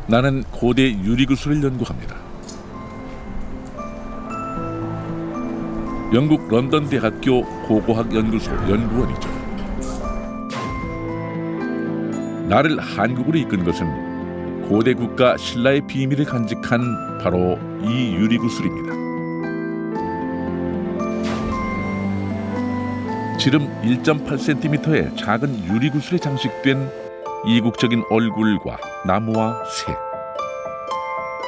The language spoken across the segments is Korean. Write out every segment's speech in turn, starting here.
나는 고대 유리구슬을 연구합니다. 영국 런던 대학교 고고학 연구소 연구원이죠. 나를 한국으로 이끈 것은 고대 국가 신라의 비밀을 간직한 바로 이 유리구슬입니다. 지름 1.8cm의 작은 유리구슬에 장식된 이국적인 얼굴과 나무와 새.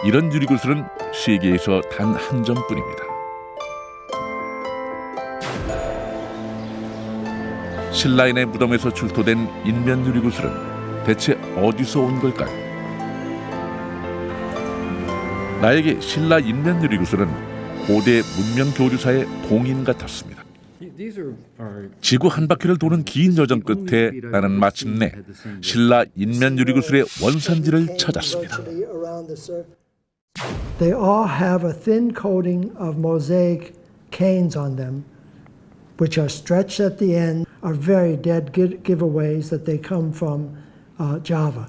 이런 유리구슬은 세계에서 단 한 점뿐입니다. 신라인의 무덤에서 출토된 인면 유리구슬은 대체 어디서 온 걸까요? 나에게 신라 인면 유리구슬은 고대 문명 교류사의 봉인 같았습니다. 지구 한 바퀴를 도는 긴 여정 끝에 나는 마침내 신라 인면 유리구슬의 원산지를 찾았습니다. They all have a thin coating of mosaic canes on them, which are stretched at the end, are very dead giveaways that they come from Java.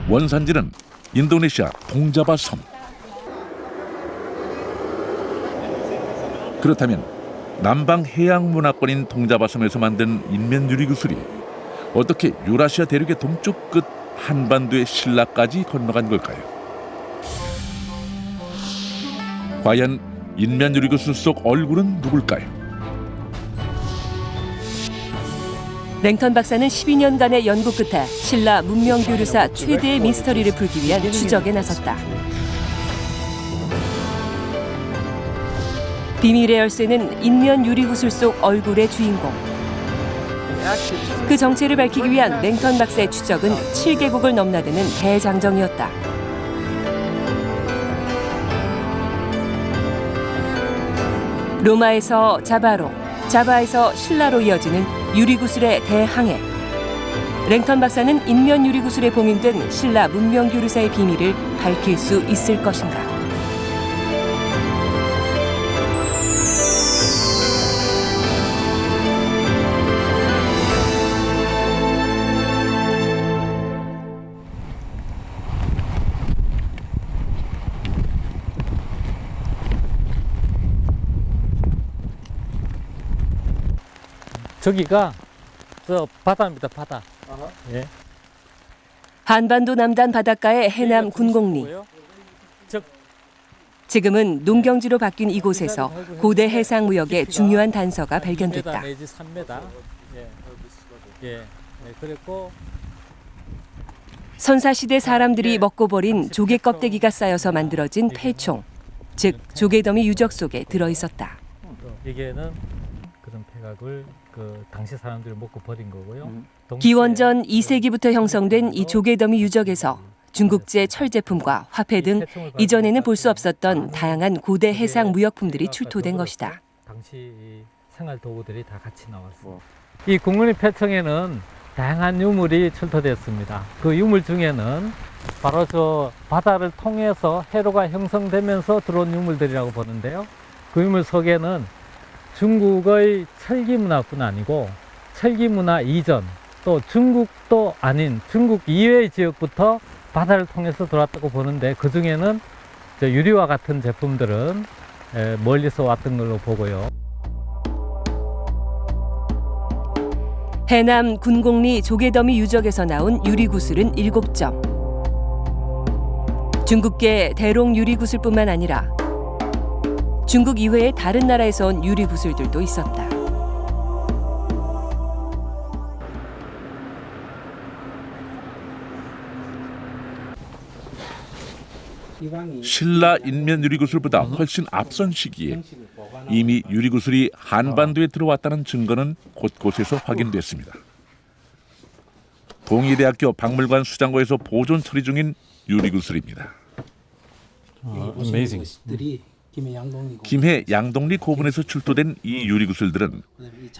원산지는 인도네시아 동자바 섬. 그렇다면 남방 해양 문화권인 동자바 섬에서 만든 인면 유리구슬이 어떻게 유라시아 대륙의 동쪽 끝 한반도의 신라까지 건너간 걸까요? 과연 인면 유리구슬 속 얼굴은 누굴까요? 랭턴 박사는 12년간의 연구 끝에 신라 문명 교류사 최대의 미스터리를 풀기 위한 추적에 나섰다. 비밀의 열쇠는 인면 유리구슬 속 얼굴의 주인공. 그 정체를 밝히기 위한 랭턴 박사의 추적은 7개국을 넘나드는 대장정이었다. 로마에서 자바로, 자바에서 신라로 이어지는 유리구슬의 대항해. 랭턴 박사는 인면 유리구슬에 봉인된 신라 문명 교류사의 비밀을 밝힐 수 있을 것인가? 저기가 저 바다입니다, 바다. 예. 한반도 남단 바닷가의 해남 군곡리. 지금은 농경지로 바뀐 이곳에서 고대 해상 무역의 중요한 단서가 발견됐다. 2m 내지 3m. 예. 그랬고 선사시대 사람들이 먹고 버린 조개 껍데기가 쌓여서 만들어진 폐총, 즉 조개더미 유적 속에 들어 있었다. 여기에는 그런 폐각을 그 당시 사람들이 먹고 버린 거고요. 기원전 2세기부터 형성된 이 조개더미 유적에서 중국제 철제품과 화폐 등 이전에는 볼 수 없었던 다양한 고대 해상 무역품들이 출토된 것이다. 당시 생활 도구들이 다 같이 나왔습니다. 이 궁궐리 폐청에는 다양한 유물이 출토됐습니다. 그 유물 중에는 바로 저 바다를 통해서 해로가 형성되면서 들어온 유물들이라고 보는데요. 그 유물 속에는 중국의 철기 문화뿐 아니고 철기 문화 이전 또 중국도 아닌 중국 이외의 지역부터 바다를 통해서 들어왔다고 보는데 그 중에는 유리와 같은 제품들은 멀리서 왔던 걸로 보고요. 해남 군곡리 조개더미 유적에서 나온 유리구슬은 7점. 중국계 대롱 유리구슬뿐만 아니라 중국 이외의 다른 나라에서 온 유리구슬들도 있었다. 신라 인면 유리구슬보다 훨씬 앞선 시기에 이미 유리구슬이 한반도에 들어왔다는 증거는 곳곳에서 확인됐습니다. 동의대학교 박물관 수장고에서 보존 처리 중인 유리구슬입니다. 김해 양동리 고분에서 출토된 이 유리구슬들은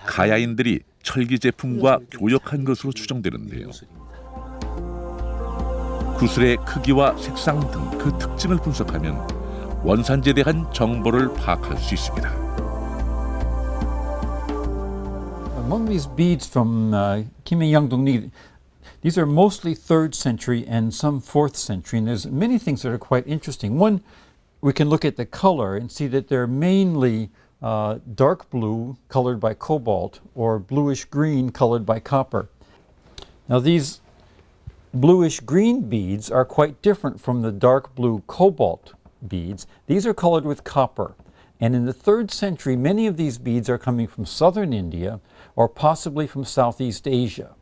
가야인들이 철기 제품과 교역한 것으로 추정되는데요. 구슬의 크기와 색상 등 그 특징을 분석하면 원산지에 대한 정보를 파악할 수 있습니다. Among these beads from Kimhae Yangdongni, These are mostly 3rd century and some 4th century, and there's many things that are quite interesting. One, we can look at the color and see that they're mainly dark blue colored by cobalt or bluish green colored by copper. Now these bluish green beads are quite different from the dark blue cobalt beads. These are colored with copper. And in the 3rd century, many of these beads are coming from southern India or possibly from Southeast Asia.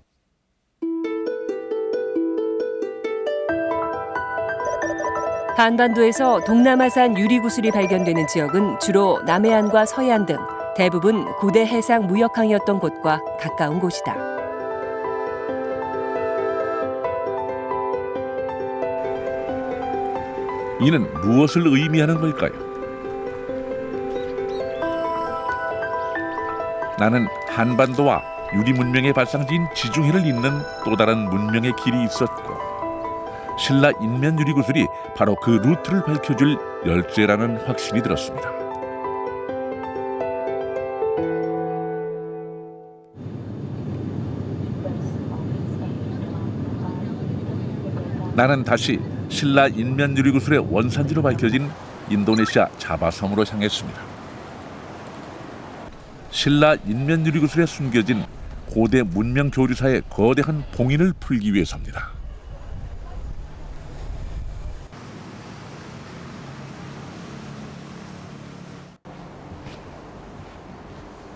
한반도에서 동남아산 유리구슬이 발견되는 지역은 주로 남해안과 서해안 등 대부분 고대 해상 무역항이었던 곳과 가까운 곳이다. 이는 무엇을 의미하는 걸까요? 나는 한반도와 유리 문명의 발상지인 지중해를 잇는 또 다른 문명의 길이 있었고 신라 인면 유리구슬이 바로 그 루트를 밝혀줄 열쇠라는 확신이 들었습니다. 나는 다시 신라 인면 유리구슬의 원산지로 밝혀진 인도네시아 자바섬으로 향했습니다. 신라 인면 유리구슬에 숨겨진 고대 문명 교류사의 거대한 봉인을 풀기 위해서입니다.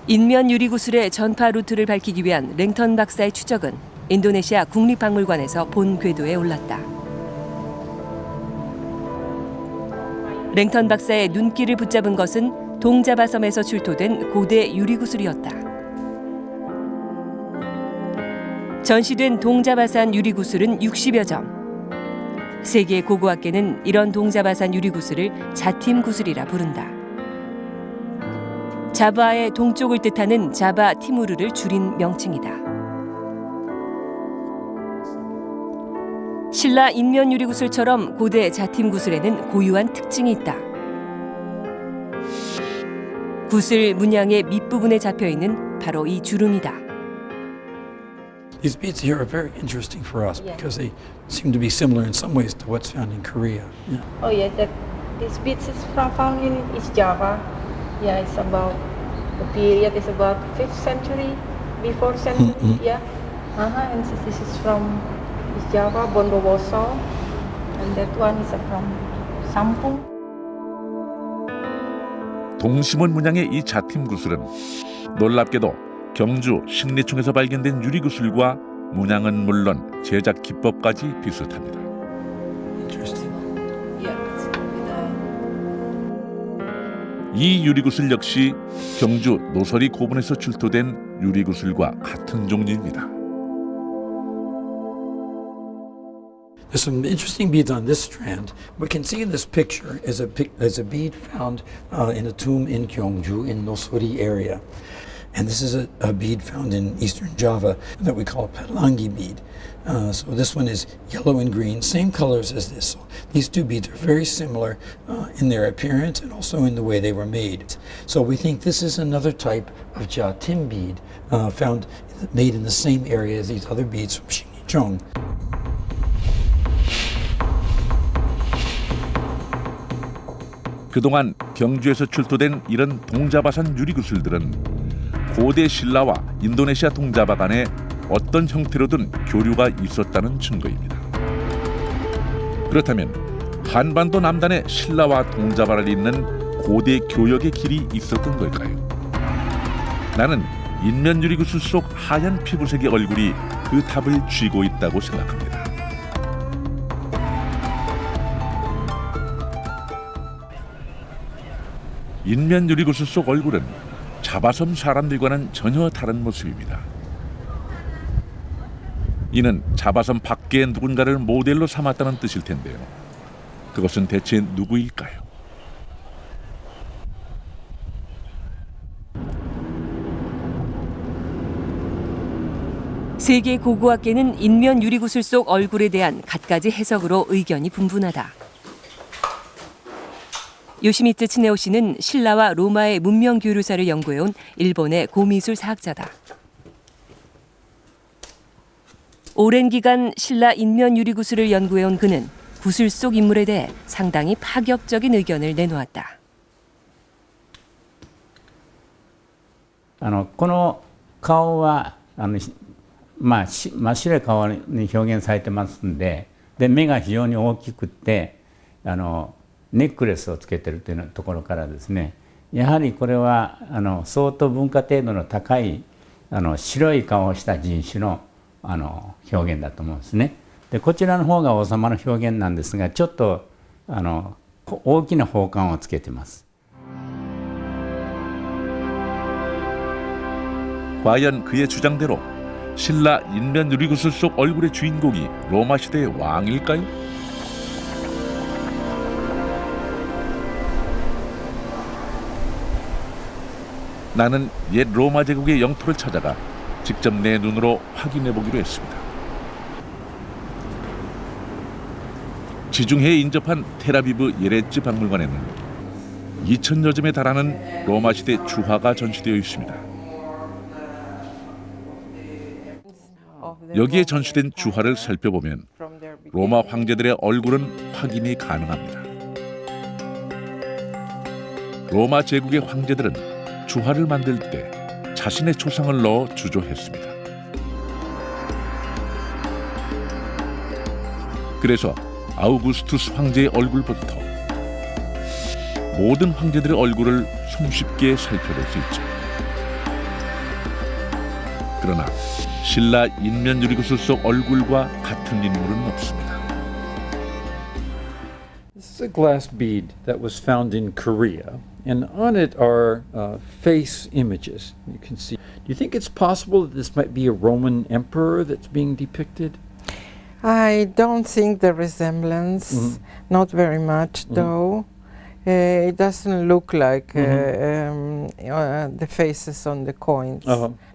인면 유리구슬의 전파 루트를 밝히기 위한 랭턴 박사의 추적은 인도네시아 국립박물관에서 본 궤도에 올랐다. 랭턴 박사의 눈길을 붙잡은 것은 동자바섬에서 출토된 고대 유리구슬이었다. 전시된 동자바산 유리구슬은 60여 점. 세계 고고학계는 이런 동자바산 유리구슬을 자팀 구슬이라 부른다. 자바의 동쪽을 뜻하는 자바 티무르를 줄인 명칭이다. 신라 인면 유리구슬처럼 고대 자팀 구슬에는 고유한 특징이 있다. 구슬 문양의 밑부분에 잡혀있는 바로 이 주름이다. These beads here are very interesting for us because they seem to be similar in some ways to what's found in Korea. Yeah. Oh yeah, these beads is found in East Java. Yeah, it's about the period is about 5th century, before century. Yeah, and this is from East Java, Bondowoso, and that one is from Sampung. 동심원 문양의 이 자팀 구슬은 놀랍게도 경주 식리총에서 발견된 유리구슬과 문양은 물론 제작 기법까지 비슷합니다. 이 유리구슬 역시 경주 노설이 고분에서 출토된 유리구슬과 같은 종류입니다. There's some interesting beads on this strand. We can see in this picture is a bead found in a tomb in Gyeongju in Nosori area. And this is a bead found in eastern Java that we call Pelangi bead. So this one is yellow and green, same colors as this. So these two beads are very similar in their appearance and also in the way they were made. So we think this is another type of Jatim bead made in the same area as these other beads from Xingyicheng. 그동안 경주에서 출토된 이런 동자바산 유리구슬들은 고대 신라와 인도네시아 동자바 간에 어떤 형태로든 교류가 있었다는 증거입니다. 그렇다면 한반도 남단에 신라와 동자바를 잇는 고대 교역의 길이 있었던 걸까요? 나는 인면 유리구슬 속 하얀 피부색의 얼굴이 그 답을 쥐고 있다고 생각합니다. 인면 유리구슬 속 얼굴은 자바섬 사람들과는 전혀 다른 모습입니다. 이는 자바섬 밖의 누군가를 모델로 삼았다는 뜻일 텐데요. 그것은 대체 누구일까요? 세계 고고학계는 인면 유리구슬 속 얼굴에 대한 갖가지 해석으로 의견이 분분하다. 요시미츠 츠네오 씨는 신라와 로마의 문명 교류사를 연구해온 일본의 고미술 사학자다. 오랜 기간 신라 인면 유리구슬을 연구해온 그는 구슬 속 인물에 대해 상당히 파격적인 의견을 내놓았다. この顔は真っ白い顔に表現されてますんで、目が非常に大きくってネックレスをつけてるというところからですね、やはりこれは相当文化程度の高い白い顔をした人種の表現だと思うんですね。でこちらの方が王様の表現なんですが、ちょっと大きな宝冠をつけてます。 과연 그의 주장대로 신라 인면 유리구슬 속 얼굴의 주인공이 로마 시대의 왕일까요? 나는 옛 로마 제국의 영토를 찾아가 직접 내 눈으로 확인해 보기로 했습니다. 지중해에 인접한 테라비브 예레츠 박물관에는 2000여 점에 달하는 로마 시대 주화가 전시되어 있습니다. 여기에 전시된 주화를 살펴보면 로마 황제들의 얼굴은 확인이 가능합니다. 로마 제국의 황제들은 주화를 만들 때 자신의 초상을 넣어 주조했습니다. 그래서 아우구스투스 황제의 얼굴부터 모든 황제들의 얼굴을 손쉽게 살펴볼 수 있죠. 그러나 신라 인면 유리구슬 속 얼굴과 같은 인물은 없습니다. This is a glass bead that was found in Korea, and on it are face images. You can see. Do you think it's possible that this might be a Roman emperor that's being depicted? I don't think the resemblance, not very much though. It doesn't look like the faces on the coins.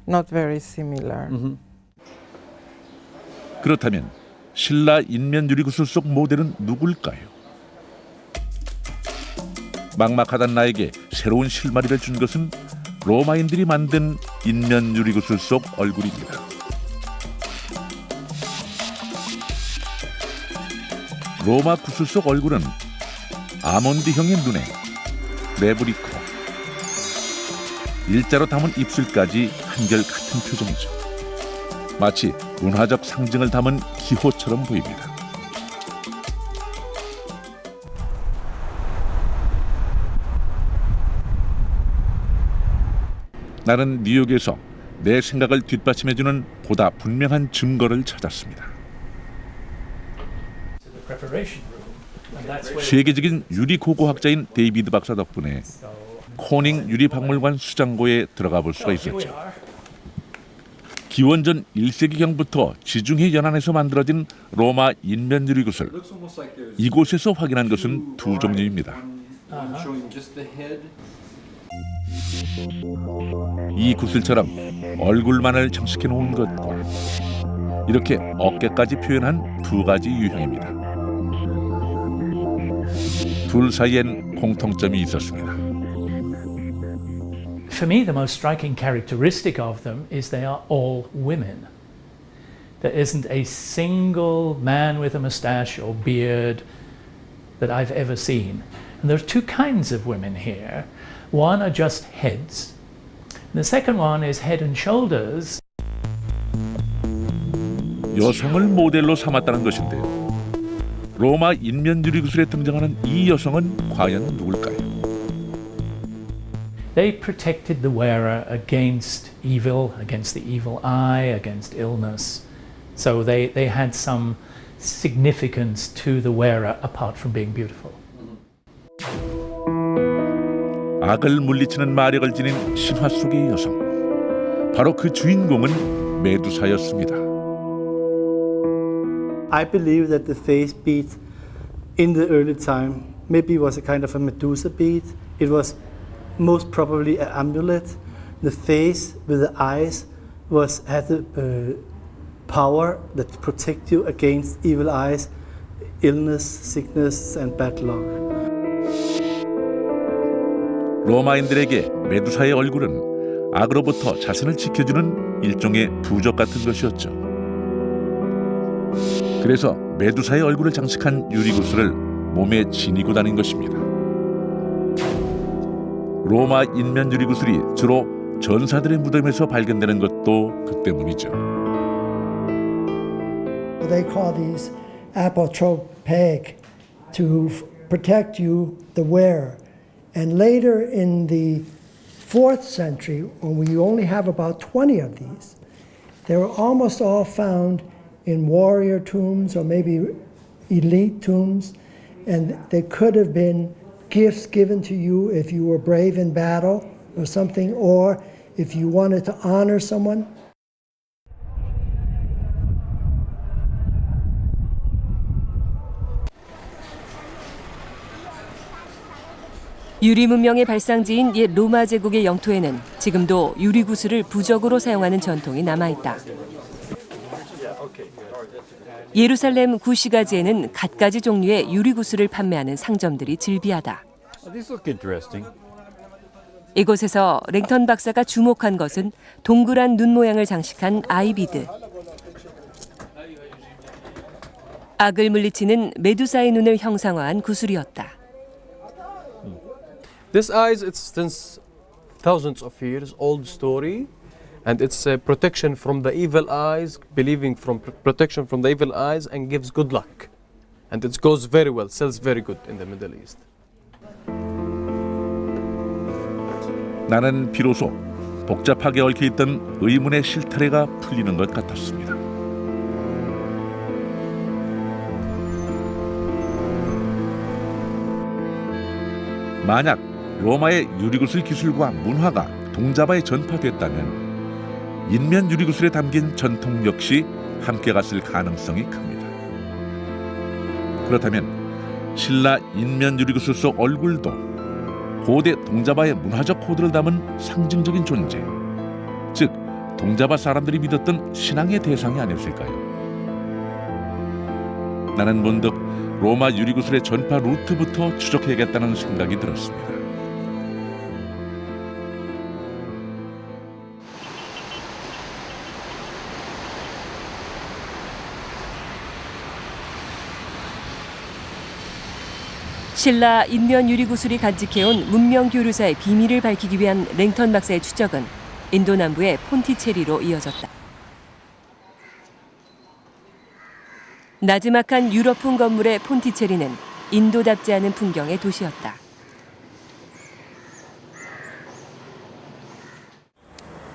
Not very similar. 그렇다면 신라 인면 유리구슬 속 모델은 누굴까요? 막막하단 나에게 새로운 실마리를 준 것은 로마인들이 만든 인면 유리구슬 속 얼굴입니다. 로마 구슬 속 얼굴은 아몬드형의 눈에 레브리코, 일자로 담은 입술까지 한결같은 표정이죠. 마치 문화적 상징을 담은 기호처럼 보입니다. 나는 뉴욕에서 내 생각을 뒷받침해주는 보다 분명한 증거를 찾았습니다. 세계적인 유리 고고학자인 데이비드 박사 덕분에 코닝 유리박물관 수장고에 들어가 볼 수가 있었죠. 기원전 1세기경부터 지중해 연안에서 만들어진 로마 인면 유리구슬. 이곳에서 확인한 것은 두 종류입니다. 이 구슬처럼 얼굴만을 장식해 놓은 것과 이렇게 어깨까지 표현한 두 가지 유형입니다. 둘 사이엔 공통점이 있었습니다. For me, the most striking characteristic of them is they are all women. There isn't a single man with a mustache or beard that I've ever seen. And there are two kinds of women here. One are just heads. And the second one is head and shoulders. 여성을 모델로 삼았다는 것인데요. 로마 인면 유리구슬에 등장하는 이 여성은 과연 누굴까요? They protected the wearer against evil, against the evil eye, against illness. So they had some significance to the wearer apart from being beautiful. 악을 물리치는 마력을 지닌 신화 속의 여성. 바로 그 주인공은 메두사였습니다. I believe that the face bead in the early time maybe was a kind of a Medusa bead. It was most probably an amulet. The face with the eyes had the power that protect you against evil eyes, illness, sickness, and bad luck. 로마인들에게 메두사의 얼굴은 악으로부터 자신을 지켜주는 일종의 부적 같은 것이었죠. 그래서 메두사의 얼굴을 장식한 유리구슬을 몸에 지니고 다닌 것입니다. 로마 인면 유리구슬이 주로 전사들의 무덤에서 발견되는 것도 그 때문이죠. They call these apotropaic to protect you, the wearer. And later in the 4th century, when we only have about 20 of these, they were almost all found in warrior tombs or maybe elite tombs, and they could have been gifts given to you if you were brave in battle or something, or if you wanted to honor someone. 유리 문명의 발상지인 옛 로마 제국의 영토에는 지금도 유리 구슬을 부적으로 사용하는 전통이 남아있다. 예루살렘 구시가지에는 갖가지 종류의 유리 구슬을 판매하는 상점들이 즐비하다. 이곳에서 랭턴 박사가 주목한 것은 동그란 눈 모양을 장식한 아이비드. 악을 물리치는 메두사의 눈을 형상화한 구슬이었다. This eyes, it's since thousands of years old story, and it's a protection from the evil eyes, believing from protection from the evil eyes, and gives good luck, and it goes very well, sells very good in the Middle East. 나는 비로소 복잡하게 얽혀있던 의문의 실타래가 풀리는 것 같았습니다. 만약 로마의 유리구슬 기술과 문화가 동자바에 전파됐다면 인면 유리구슬에 담긴 전통 역시 함께 갔을 가능성이 큽니다. 그렇다면 신라 인면 유리구슬 속 얼굴도 고대 동자바의 문화적 코드를 담은 상징적인 존재, 즉 동자바 사람들이 믿었던 신앙의 대상이 아니었을까요? 나는 문득 로마 유리구슬의 전파 루트부터 추적해야겠다는 생각이 들었습니다. 신라 인면 유리구슬이 간직해온 문명 교류사의 비밀을 밝히기 위한 랭턴 박사의 추적은 인도 남부의 폰티체리로 이어졌다. 나지막한 유럽풍 건물의 폰티체리는 인도답지 않은 풍경의 도시였다.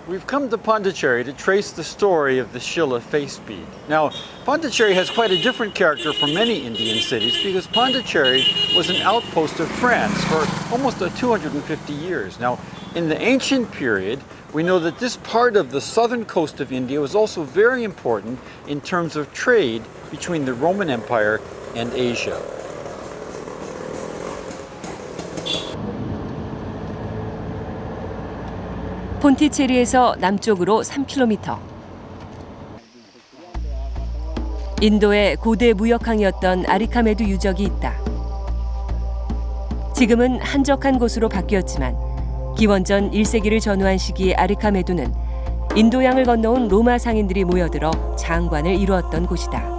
We've come to Pondicherry to trace the story of the Shilla face bead. Now, Pondicherry has quite a different character from many Indian cities because Pondicherry was an outpost of France for almost 250 years. Now, in the ancient period, we know that this part of the southern coast of India was also very important in terms of trade between the Roman Empire and Asia. 폰티체리에서 남쪽으로 3km. 인도의 고대 무역항이었던 아리카메두 유적이 있다. 지금은 한적한 곳으로 바뀌었지만 기원전 1세기를 전후한 시기의 아리카메두는 인도양을 건너온 로마 상인들이 모여들어 장관을 이루었던 곳이다.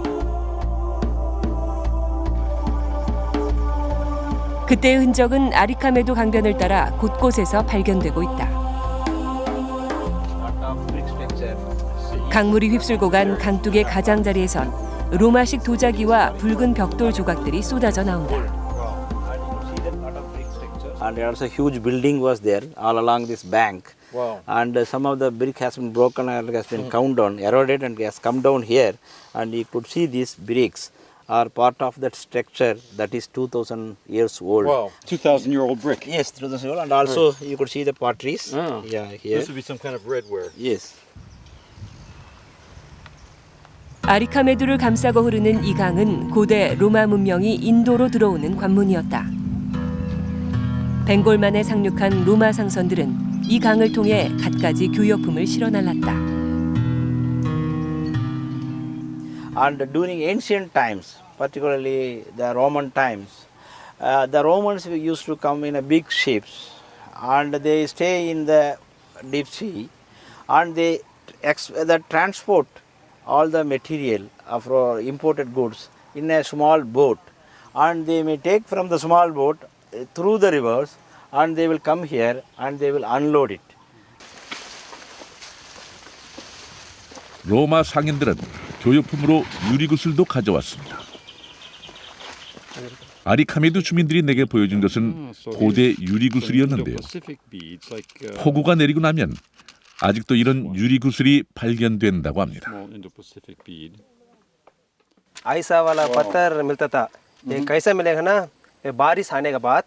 그때의 흔적은 아리카메두 강변을 따라 곳곳에서 발견되고 있다. 강물이 휩쓸고 간 강둑의 가장자리에선 로마식 도자기와 붉은 벽돌 조각들이 쏟아져 나온다. And also huge building was there all along this bank. Wow. And some of the brick has been broken and has been come down, eroded and has come down here. And you could see these bricks are part of that structure that is 2,000 years old. Wow, 2,000-year-old brick. Yes, 2,000 years old. And also you could see the potteries. Oh. Yeah, here. This would be some kind of redware. Yes. 아리카메두를 감싸고 흐르는 이 강은 고대 로마 문명이 인도로 들어오는 관문이었다. 벵골만에 상륙한 로마 상선들은 이 강을 통해 갖가지 교역품을 실어 날랐다. And during ancient times, particularly the Roman times, the Romans used to come in a big ships and they stay in the deep sea and they transport all the material of imported goods in a small boat, and they may take from the small boat through the rivers, and they will come here and they will unload it. 로마 상인들은 교역품으로 유리구슬도 가져왔습니다. 아리카메드 주민들이 내게 보여준 것은 고대 유리구슬이었는데요. 폭우가 내리고 나면 아직도 이런 유리구슬이 발견된다고 합니다. ऐसा वाला पत्थर मिलता था। ये कैसे मिलेगा ना? ये बारिश आने के बाद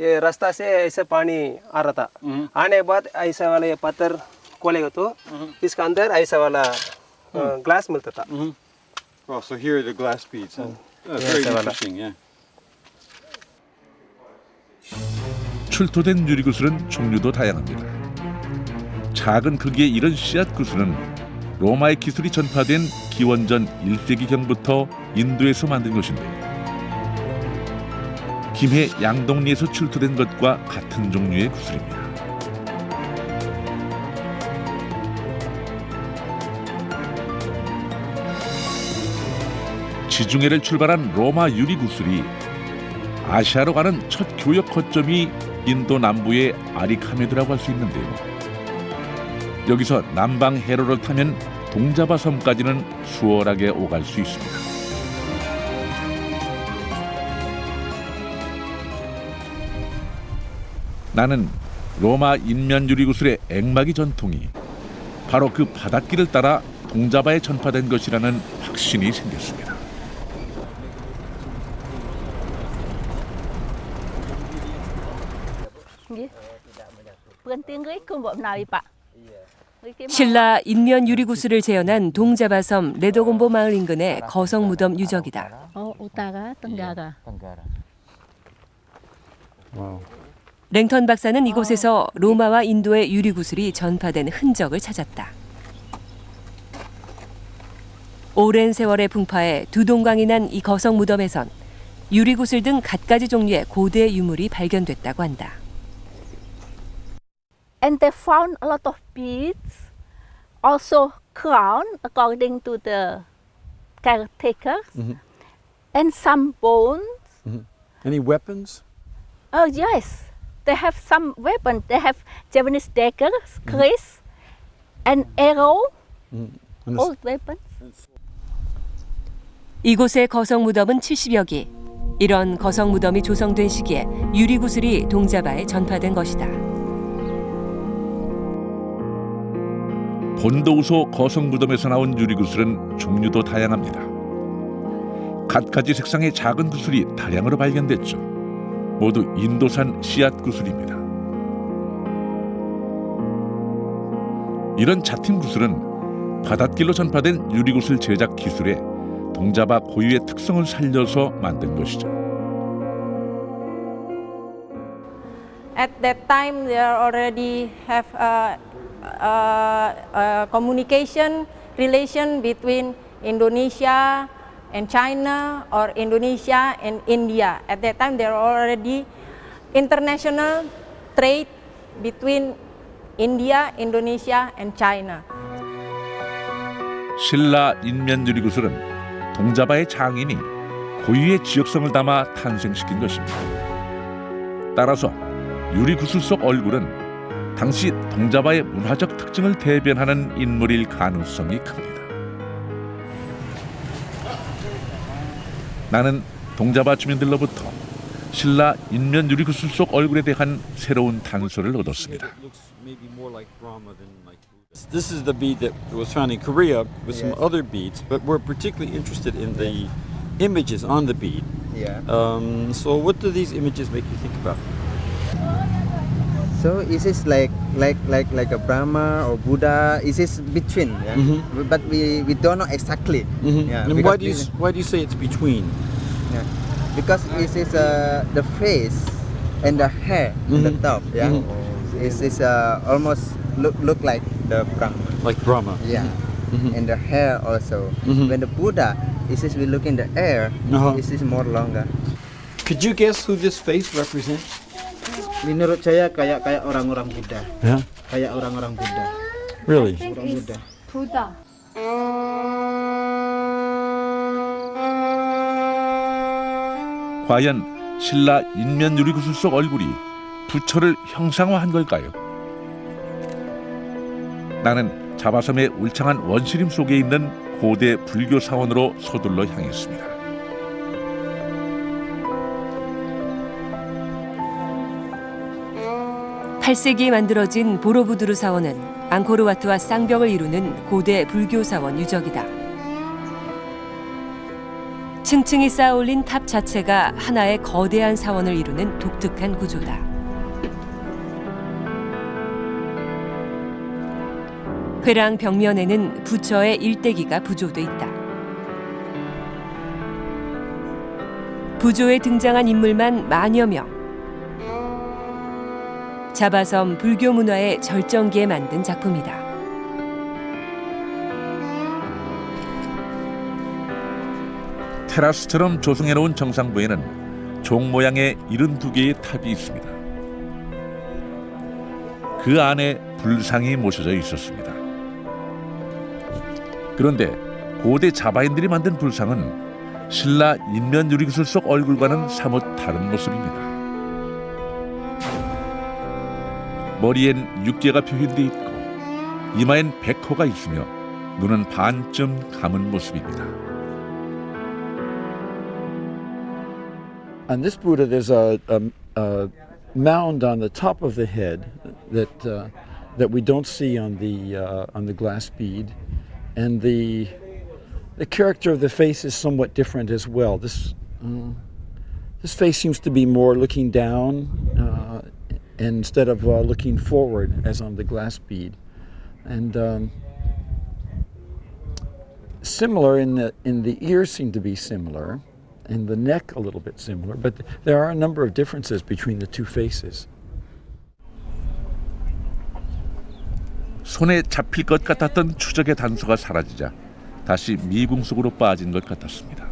ये रास्ता से ऐसे पानी आ रहा था। आने के बाद ऐसा वाला ये पत्थर खोलेगा तो इसका अंदर ऐसा वाला ग्लास मिलता था। Oh, so here are the glass beads. Very interesting, yeah. 출토된 유리구슬은 종류도 다양합니다. 작은 크기의 이런 씨앗 구슬은 로마의 기술이 전파된 기원전 1세기경부터 인도에서 만든 것인데요. 김해 양동리에서 출토된 것과 같은 종류의 구슬입니다. 지중해를 출발한 로마 유리구슬이 아시아로 가는 첫 교역 거점이 인도 남부의 아리카메드라고 할 수 있는데요. 여기서 남방 해로를 타면 동자바 섬까지는 수월하게 오갈 수 있습니다. 나는 로마 인면 유리구슬의 액막이 전통이 바로 그 바닷길을 따라 동자바에 전파된 것이라는 확신이 생겼습니다. 신라 인면 유리구슬을 재현한 동자바섬 레도곰보 마을 인근의 거성 무덤 유적이다. 랭턴 박사는 이곳에서 로마와 인도의 유리구슬이 전파된 흔적을 찾았다. 오랜 세월의 풍파에 두동강이 난 이 거성 무덤에선 유리구슬 등 갖가지 종류의 고대 유물이 발견됐다고 한다. And they found a lot of beads, also crown according to the caretakers, and some bones. Any weapons? Oh yes, they have some weapons. They have Japanese daggers, kris, and arrow, old weapons. 이곳의 거성 무덤은 70여 기. 이런 거성 무덤이 조성된 시기에 유리구슬이 동자바에 전파된 것이다. 본도우소 거성 무덤에서 나온 유리구슬은 종류도 다양합니다. 갖가지 색상의 작은 구슬이 다량으로 발견됐죠. 모두 인도산 씨앗 구슬입니다. 이런 자팀 구슬은 바닷길로 전파된 유리구슬 제작 기술에 동자바 고유의 특성을 살려서 만든 것이죠. At that time, they already have communication relation between Indonesia and China, or Indonesia and India. At that time, there are already international trade between India, Indonesia, and China. 신라 인면 유리구슬은 동자바의 장인이 고유의 지역성을 담아 탄생시킨 것입니다. 따라서 유리구슬 속 얼굴은 당시 동자바의 문화적 특징을 대변하는 인물일 가능성이 큽니다. 나는 동자바 주민들로부터 신라 인면 유리구슬 속 얼굴에 대한 새로운 단서를 얻었습니다. This is the bead that was found in Korea with some other beads, but we're particularly interested in the images on the bead. So what do these images make you think about? So is this like a Brahma or Buddha? Is this between? Yeah? But we don't know exactly. Yeah, and why do you say it's between? Yeah, because it is the face and the hair on the top. Yeah, it's almost look like the Brahma. Like Brahma. Yeah, and the hair also. When the Buddha is we look in the air, it is more longer. Could you guess who this face represents? Menurut saya kayak orang-orang Buddha. Yeah. Kayak orang-orang Buddha. Really? Orang Buddha. Buddha. 과연 신라 인면 유리구슬 속 얼굴이 부처를 형상화한 걸까요? 나는 자바섬의 울창한 원시림 속에 있는 고대 불교 사원으로 서둘러 향했습니다. 8세기에 만들어진 보로부두르 사원은 앙코르와트와 쌍벽을 이루는 고대 불교 사원 유적이다. 층층이 쌓아올린 탑 자체가 하나의 거대한 사원을 이루는 독특한 구조다. 회랑 벽면에는 부처의 일대기가 부조돼 있다. 부조에 등장한 인물만 만여 명. 자바섬 불교 문화의 절정기에 만든 작품이다. 테라스처럼 조성해놓은 정상부에는 종 모양의 72개의 탑이 있습니다. 그 안에 불상이 모셔져 있었습니다. 그런데 고대 자바인들이 만든 불상은 신라 인면 유리구슬 속 얼굴과는 사뭇 다른 모습입니다. 머리엔 육계가 표현돼 있고 이마엔 백호가 있으며 눈은 반쯤 감은 모습입니다. On this Buddha, there's a mound on the top of the head that we don't see on the glass bead, and the character of the face is somewhat different as well. This face seems to be more looking down instead of looking forward as on the glass bead, and similar in the ears seem to be similar. And the neck a little bit similar, but there are a number of differences between the two faces. 손에 잡힐 것 같았던 추적의 단서가 사라지자 다시 미궁 속으로 빠진 것 같았습니다.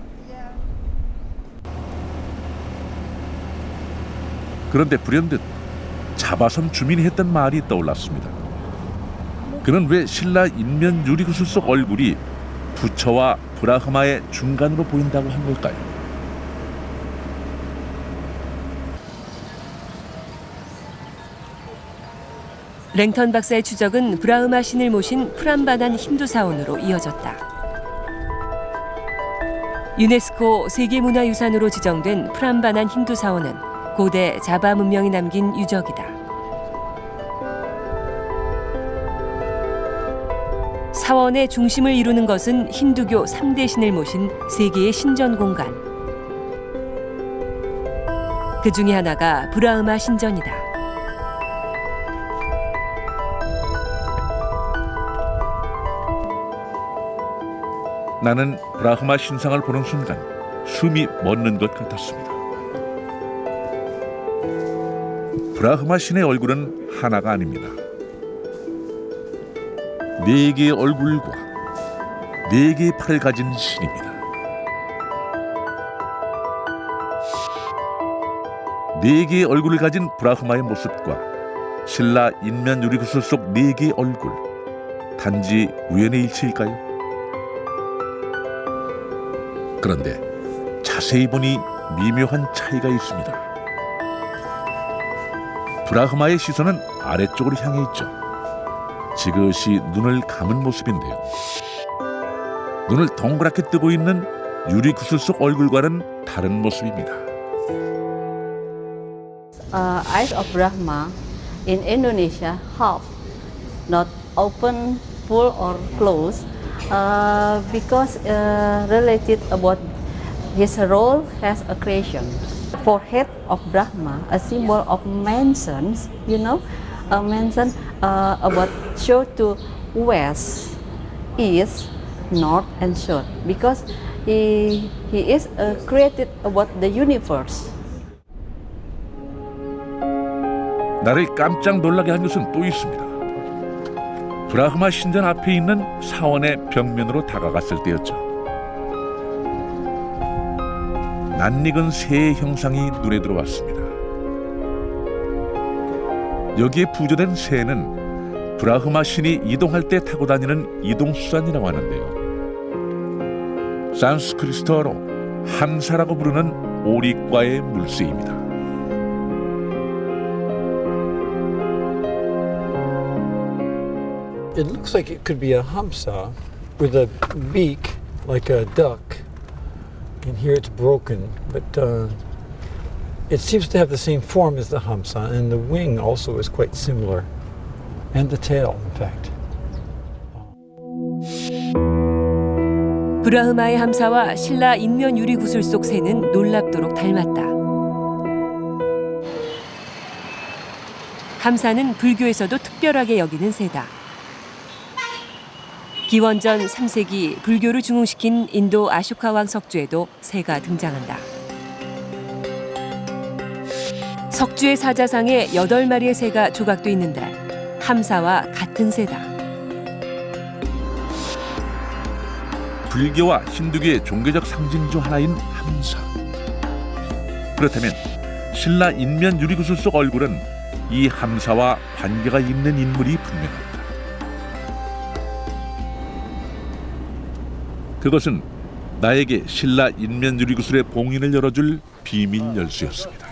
그런데 불현듯 자바섬 주민이 했던 말이 떠올랐습니다. 그는 왜 신라 인면 유리구슬 속 얼굴이 부처와 브라흐마의 중간으로 보인다고 한 걸까요? 랭턴 박사의 추적은 브라흐마 신을 모신 프람바난 힌두 사원으로 이어졌다. 유네스코 세계문화유산으로 지정된 프람바난 힌두 사원은 고대 자바 문명이 남긴 유적이다. 사원의 중심을 이루는 것은 힌두교 3대 신을 모신 세계의 신전 공간. 그 중에 하나가 브라흐마 신전이다. 나는 브라흐마 신상을 보는 순간 숨이 멎는 것 같았습니다. 브라흐마 신의 얼굴은 하나가 아닙니다. 4개의 얼굴과 4개의 팔을 가진 신입니다. 4개의 얼굴을 가진 브라흐마의 모습과 신라 인면 유리구슬 속 4개의 얼굴, 단지 우연의 일치일까요? 그런데 자세히 보니 미묘한 차이가 있습니다. 브라흐마의 시선은 아래쪽으로 향해 있죠. 지그시 눈을 감은 모습인데요. 눈을 동그랗게 뜨고 있는 유리구슬 속 얼굴과는 다른 모습입니다. Eyes of Brahma in Indonesia half, not open, full or closed. Because related about his role as a creation. Forehead of Brahma, a symbol of mansions, a mansion about show to west, east, north and south, because he is created about the universe. 나를 깜짝 놀라게 한 것은 또 있습니다. 브라흐마 신전 앞에 있는 사원의 벽면으로 다가갔을 때였죠. 낯익은 새의 형상이 눈에 들어왔습니다. 여기에 부조된 새는 브라흐마 신이 이동할 때 타고 다니는 이동수단이라고 하는데요. 산스크리트어로 함사라고 부르는 오리과의 물새입니다. It looks like it could be a hamsa with a beak like a duck. And here it's broken, but it seems to have the same form as the hamsa, and the wing also is quite similar, and the tail, in fact. 브라흐마의 함사와 신라 인면 유리구슬 속 새는 놀랍도록 닮았다. 함사는 불교에서도 특별하게 여기는 새다. 기원전 3세기 불교를 중흥시킨 인도 아쇼카 왕 석주에도 새가 등장한다. 석주의 사자상에 8마리의 새가 조각돼 있는데 함사와 같은 새다. 불교와 힌두교의 종교적 상징 중 하나인 함사. 그렇다면 신라 인면 유리구슬 속 얼굴은 이 함사와 관계가 있는 인물이 분명합니다. 그것은 나에게 신라 인면 유리구슬의 봉인을 열어줄 비밀 열쇠였습니다.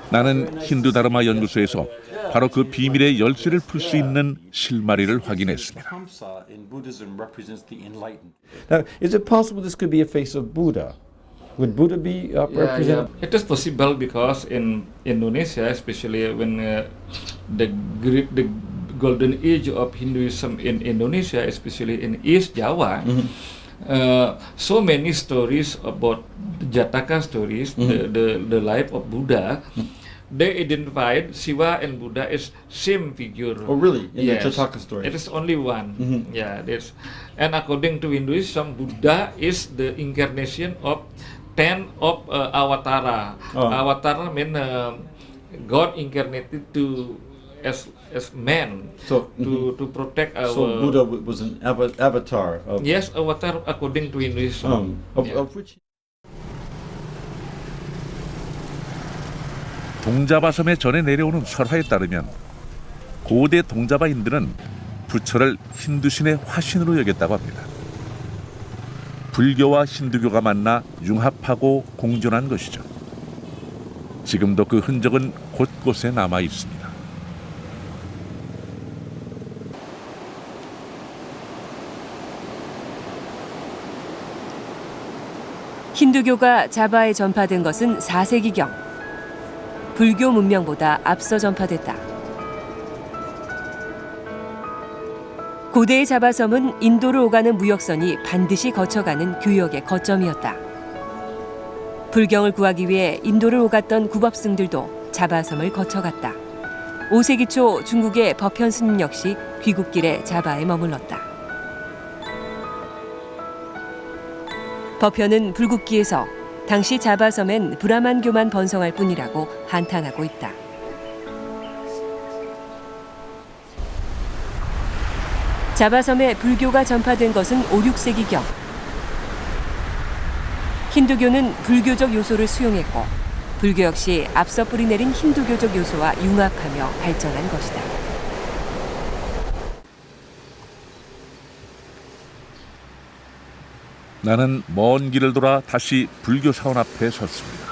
나는 힌두 다르마 연구소에서 바로 그 비밀의 열쇠를 풀 수 있는 실마리를 확인했습니다. Now, is it possible this could be a face of Buddha? Would Buddha be represented? It is possible because in Indonesia, especially when the golden age of Hinduism in Indonesia, especially in East Java, so many stories about Jataka stories, the life of Buddha. They identified Shiva and Buddha as same figure. Oh, really? In yes. the Jataka stories? It is only one. Yeah, that's. And according to Hinduism, Buddha is the incarnation of 10 of Avatara. Avatara mean God incarnated to as man, so to protect our. So Buddha was an avatar. Of, yes, avatar according to Hinduism. Of which? 동자바섬에 전해 내려오는 설화에 따르면 고대 동자바인들은 부처를 힌두신의 화신으로 여겼다고 합니다. 불교와 힌두교가 만나 융합하고 공존한 것이죠. 지금도 그 흔적은 곳곳에 남아 있습니다. 힌두교가 자바에 전파된 것은 4세기경. 불교 문명보다 앞서 전파됐다. 고대의 자바섬은 인도로 오가는 무역선이 반드시 거쳐가는 교역의 거점이었다. 불경을 구하기 위해 인도를 오갔던 구법승들도 자바섬을 거쳐갔다. 5세기 초 중국의 법현 스님 역시 귀국길에 자바에 머물렀다. 법현은 불국기에서 당시 자바섬엔 브라만교만 번성할 뿐이라고 한탄하고 있다. 자바섬에 불교가 전파된 것은 5, 6세기경. 힌두교는 불교적 요소를 수용했고 불교 역시 앞서 뿌리내린 힌두교적 요소와 융합하며 발전한 것이다. 나는 먼 길을 돌아 다시 불교 사원 앞에 섰습니다.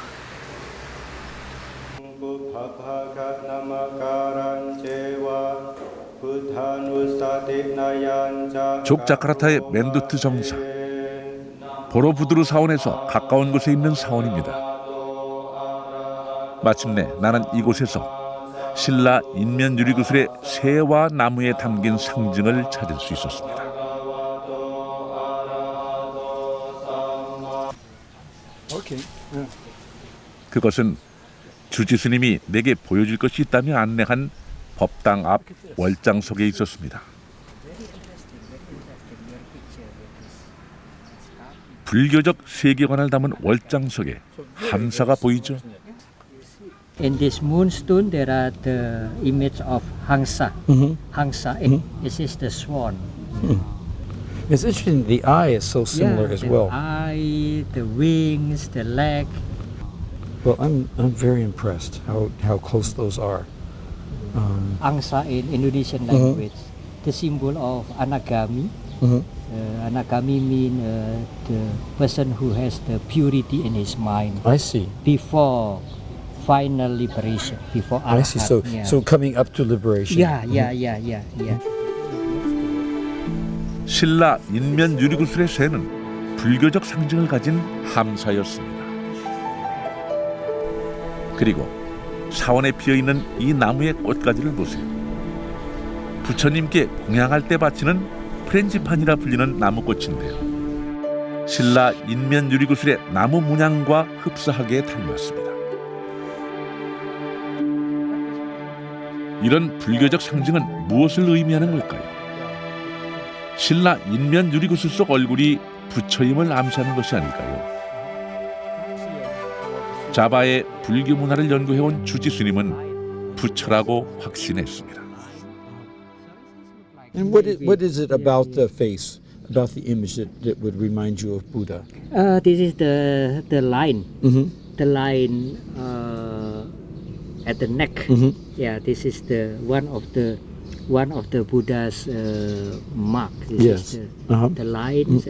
족자카르타의 멘두트 정사, 보로부두르 사원에서 가까운 곳에 있는 사원입니다. 마침내 나는 이곳에서 신라 인면 유리구슬의 새와 나무에 담긴 상징을 찾을 수 있었습니다. 그것은 주지스님이 내게 보여줄 것이 있다며 안내한 법당 앞 월장 속에 있었습니다. 불교적 세계관을 담은 월장 속에 함사가 보이죠. In this moonstone, there are the image of Hangsa. Hangsa, this is the swan. It's interesting. The eye is so similar as well. The eye, the wings, the leg. Well, I'm very impressed how close those are. Angsa in Indonesian language, the symbol of anagami, Anagami mean the person who has the purity in his mind. I see. Before final liberation, before I see. So, Arhat, yeah. so coming up to liberation. Yeah. 신라 인면 유리구슬의 새는 불교적 상징을 가진 함사였습니다. 그리고 사원에 피어있는 이 나무의 꽃가지를 보세요. 부처님께 공양할 때 바치는 프렌지판이라 불리는 나무꽃인데요. 신라 인면 유리구슬의 나무 문양과 흡사하게 닮았습니다. 이런 불교적 상징은 무엇을 의미하는 걸까요? 신라 인면 유리구슬 속 얼굴이 부처임을 암시하는 것이 아닐까요? 자바의 불교 문화를 연구해온 주지 스님은 부처라고 확신했습니다. And what is it about the face, about the image that would remind you of Buddha? This is the line, the line at the neck. Yeah, this is the one of the Buddha's mark. This is the line.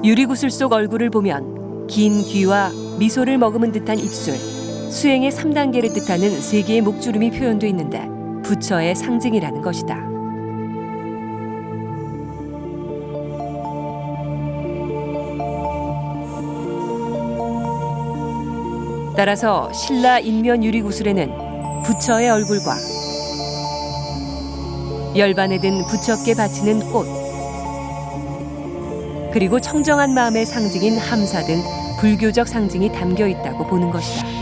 유리구슬 속 얼굴을 보면 긴 귀와 미소를 머금은 듯한 입술, 수행의 3단계를 뜻하는 3개의 목주름이 표현돼 있는데 부처의 상징이라는 것이다. 따라서 신라 인면 유리구슬에는 부처의 얼굴과 열반에 든 부처께 바치는 꽃, 그리고 청정한 마음의 상징인 함사 등 불교적 상징이 담겨 있다고 보는 것이다.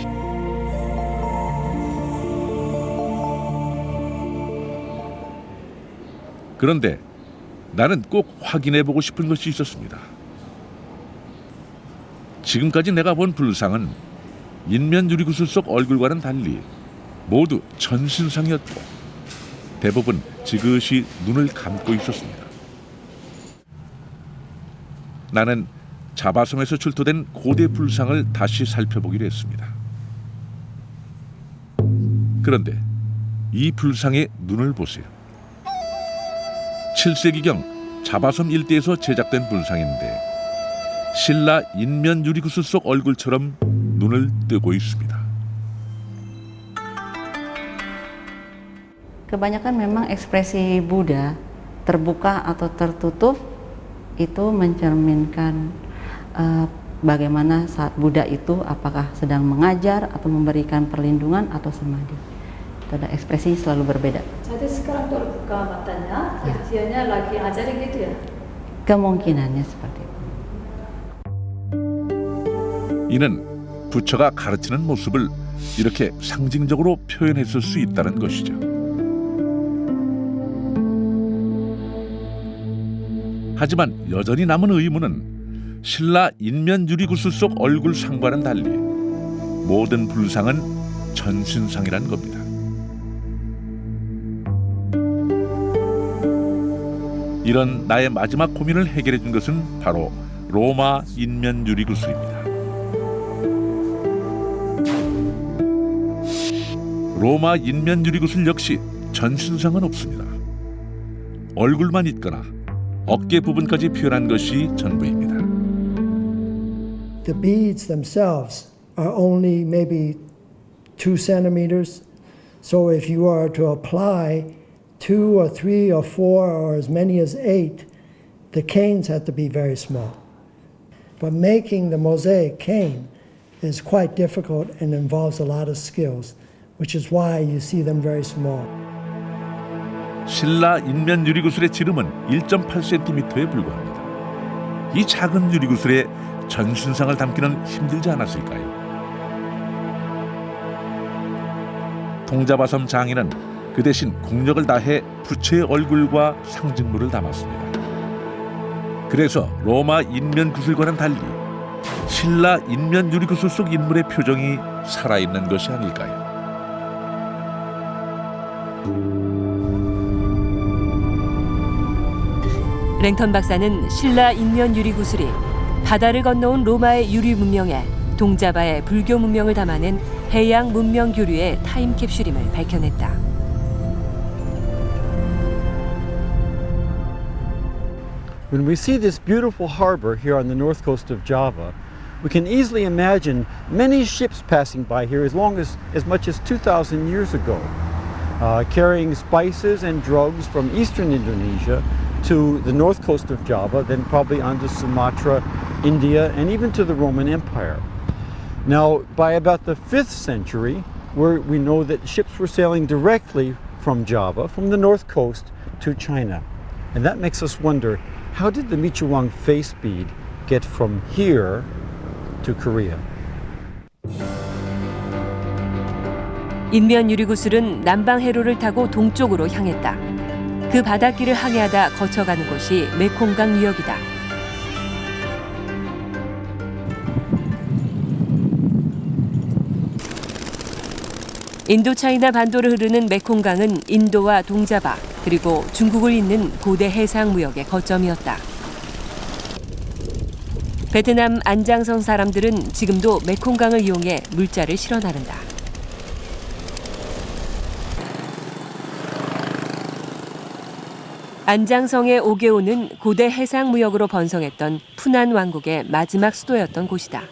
그런데 나는 꼭 확인해보고 싶은 것이 있었습니다. 지금까지 내가 본 불상은 인면 유리구슬 속 얼굴과는 달리 모두 전신상이었고 대부분 지그시 눈을 감고 있었습니다. 나는 자바섬에서 출토된 고대 불상을 다시 살펴보기로 했습니다. 그런데 이 불상의 눈을 보세요. 7세기경 자바섬 일대에서 제작된 불상인데 신라 인면 유리구슬 속 얼굴처럼 눈을 뜨고 있습니다. Kebanyakan memang ekspresi Buddha terbuka atau tertutup itu mencerminkan bagaimana saat Buddha itu apakah sedang mengajar atau memberikan perlindungan atau samadhi. Itu ada ekspresi selalu berbeda. Jadi sekarang terbuka matanya, artinya lagi ajarin gitu ya? Kemungkinannya seperti itu. 이는 부처가 가르치는 모습을 이렇게 상징적으로 표현했을 수 있다는 것이죠. 하지만 여전히 남은 의문은 신라 인면 유리구슬 속 얼굴 상과는 달리 모든 불상은 전신상이란 겁니다. 이런 나의 마지막 고민을 해결해 준 것은 바로 로마 인면 유리구슬입니다. 로마 인면 유리구슬 역시 전신상은 없습니다. 얼굴만 있거나 어깨 부분까지 표현한 것이 전부입니다. The beads themselves are only maybe 2 centimeters. So if you are to apply 2 or 3 or 4 or as many as 8, the canes have to be very small. But making the mosaic cane is quite difficult and involves a lot of skills, which is why you see them very small. 신라 인면 유리구슬의 지름은 1.8cm에 불과합니다. 이 작은 유리구슬에 전신상을 담기는 힘들지 않았을까요? 동자바섬 장인은 그 대신 공력을 다해 부처의 얼굴과 상징물을 담았습니다. 그래서 로마 인면 구슬과는 달리 신라 인면 유리구슬 속 인물의 표정이 살아있는 것이 아닐까요? 랭턴 박사는 신라 인면 유리구슬이 바다를 건너온 로마의 유리 문명에 동자바의 불교 문명을 담아낸 해양 문명 교류의 타임캡슐임을 밝혀냈다. When we see this beautiful harbor here on the north coast of Java, we can easily imagine many ships passing by here as much as 2,000 years ago, carrying spices and drugs from eastern Indonesia to the north coast of Java, then probably onto Sumatra, India, and even to the Roman Empire. Now, by about the 5th century, we know that ships were sailing directly from Java, from the north coast, to China. And that makes us wonder, how did the Michawang face bead get from here to Korea? 인면 유리구슬은 남방 해로를 타고 동쪽으로 향했다. 그 바닷길을 항해하다 거쳐가는 곳이 메콩강 유역이다. 인도차이나 반도를 흐르는 메콩강은 인도와 동자바 그리고 중국을 잇는 고대 해상 무역의 거점이었다. 베트남 안장성 사람들은 지금도 메콩강을 이용해 물자를 실어 나른다. 안장성의 오게오는 고대 해상 무역으로 번성했던 푸난 왕국의 마지막 수도였던 곳이다.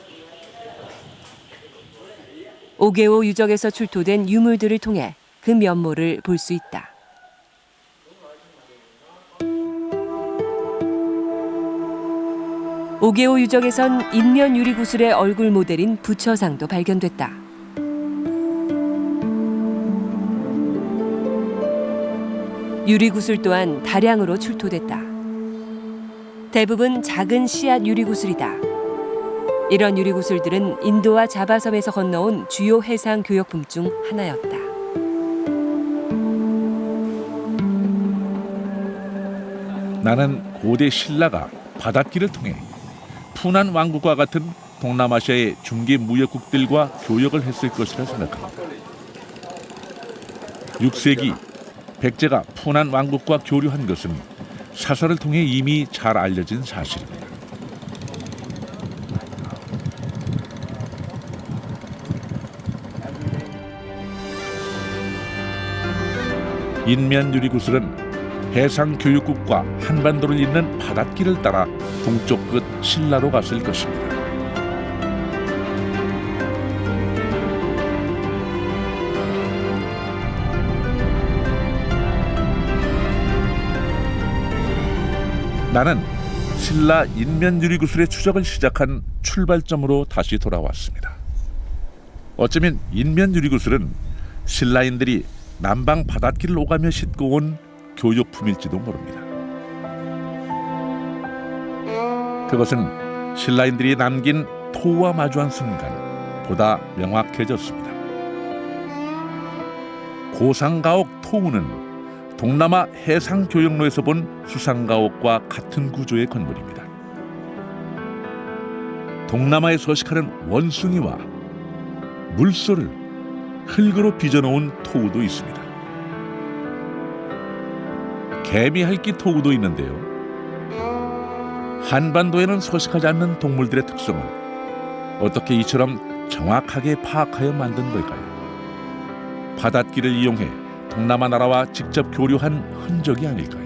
오게오 유적에서 출토된 유물들을 통해 그 면모를 볼 수 있다. 오게오 유적에선 인면 유리구슬의 얼굴 모델인 부처상도 발견됐다. 유리구슬 또한 다량으로 출토됐다. 대부분 작은 씨앗 유리구슬이다. 이런 유리구슬들은 인도와 자바섬에서 건너온 주요 해상 교역품 중 하나였다. 나는 고대 신라가 바닷길을 통해 푸난 왕국과 같은 동남아시아의 중개 무역국들과 교역을 했을 것이라 생각합니다. 6세기 백제가 푸난 왕국과 교류한 것은 사설을 통해 이미 잘 알려진 사실입니다. 인면 유리구슬은 해상 교육국과 한반도를 잇는 바닷길을 따라 동쪽 끝 신라로 갔을 것입니다. 나는 신라 인면 유리구슬의 추적을 시작한 출발점으로 다시 돌아왔습니다. 어쩌면 인면 유리구슬은 신라인들이 남방 바닷길을 오가며 싣고 온 교역품일지도 모릅니다. 그것은 신라인들이 남긴 토우와 마주한 순간 보다 명확해졌습니다. 고상가옥 토우는 동남아 해상 교역로에서 본 수상가옥과 같은 구조의 건물입니다. 동남아에 서식하는 원숭이와 물소를 흙으로 빚어놓은 토우도 있습니다. 개미핥기 토우도 있는데요. 한반도에는 서식하지 않는 동물들의 특성을 어떻게 이처럼 정확하게 파악하여 만든 걸까요? 바닷길을 이용해 동남아 나라와 직접 교류한 흔적이 아닐까요?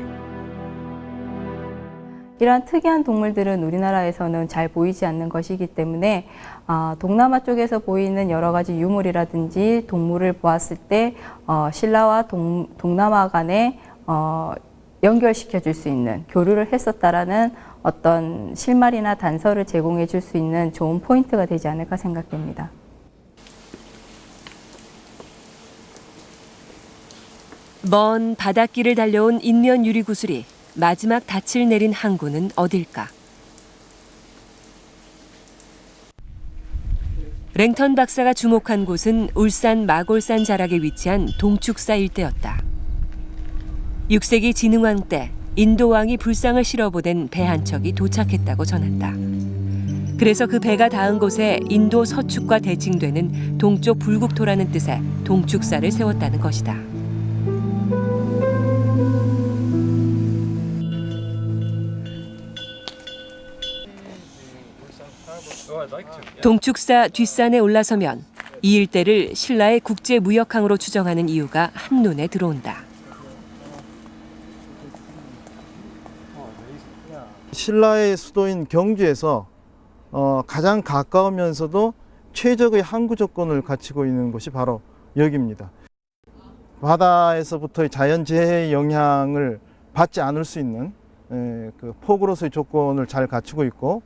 이러한 특이한 동물들은 우리나라에서는 잘 보이지 않는 것이기 때문에 동남아 쪽에서 보이는 여러 가지 유물이라든지 동물을 보았을 때 신라와 동남아 간에 연결시켜 줄 수 있는 교류를 했었다라는 어떤 실마리나 단서를 제공해 줄 수 있는 좋은 포인트가 되지 않을까 생각됩니다. 먼 바닷길을 달려온 인면 유리구슬이 마지막 닻을 내린 항구는 어딜까? 랭턴 박사가 주목한 곳은 울산 마골산 자락에 위치한 동축사 일대였다. 6세기 진흥왕 때 인도 왕이 불상을 실어보낸 배 한 척이 도착했다고 전한다. 그래서 그 배가 닿은 곳에 인도 서축과 대칭되는 동쪽 불국토라는 뜻의 동축사를 세웠다는 것이다. 동축사 뒷산에 올라서면 이 일대를 신라의 국제 무역항으로 추정하는 이유가 한눈에 들어온다. 신라의 수도인 경주에서 가장 가까우면서도 최적의 항구 조건을 갖추고 있는 곳이 바로 여기입니다. 바다에서부터의 자연재해의 영향을 받지 않을 수 있는 그 폭우로서의 조건을 잘 갖추고 있고,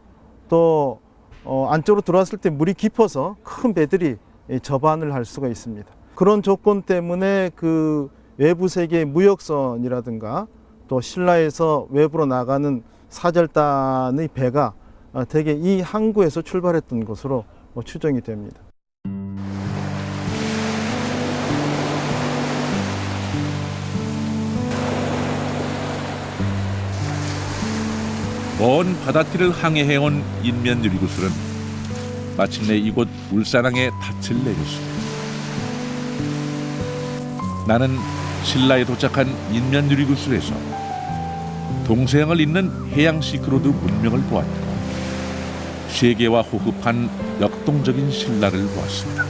또 안쪽으로 들어왔을 때 물이 깊어서 큰 배들이 접안을 할 수가 있습니다. 그런 조건 때문에 그 외부 세계의 무역선이라든가 또 신라에서 외부로 나가는 사절단의 배가 대개 이 항구에서 출발했던 것으로 추정이 됩니다. 먼 바닷길을 항해해온 인면 유리구슬은 마침내 이곳 울산항에 닻을 내렸습니다. 나는 신라에 도착한 인면 유리구슬에서 동서양을 잇는 해양 시크로드 문명을 보았고, 세계와 호흡한 역동적인 신라를 보았습니다.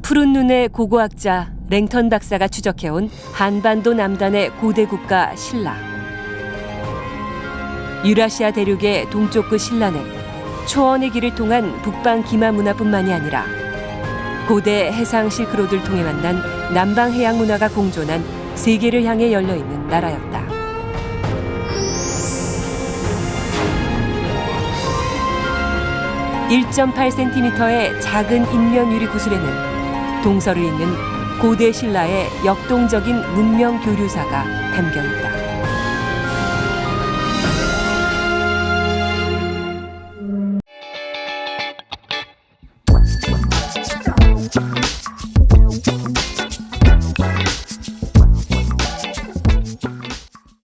푸른 눈의 고고학자 랭턴 박사가 추적해온 한반도 남단의 고대 국가 신라. 유라시아 대륙의 동쪽 끝 신라는 초원의 길을 통한 북방 기마 문화뿐만이 아니라 고대 해상 실크로드를 통해 만난 남방 해양 문화가 공존한 세계를 향해 열려있는 나라였다. (1.8cm의) 작은 인면 유리 구슬에는 동서를 잇는 고대 신라의 역동적인 문명 교류사가 담겨 있다.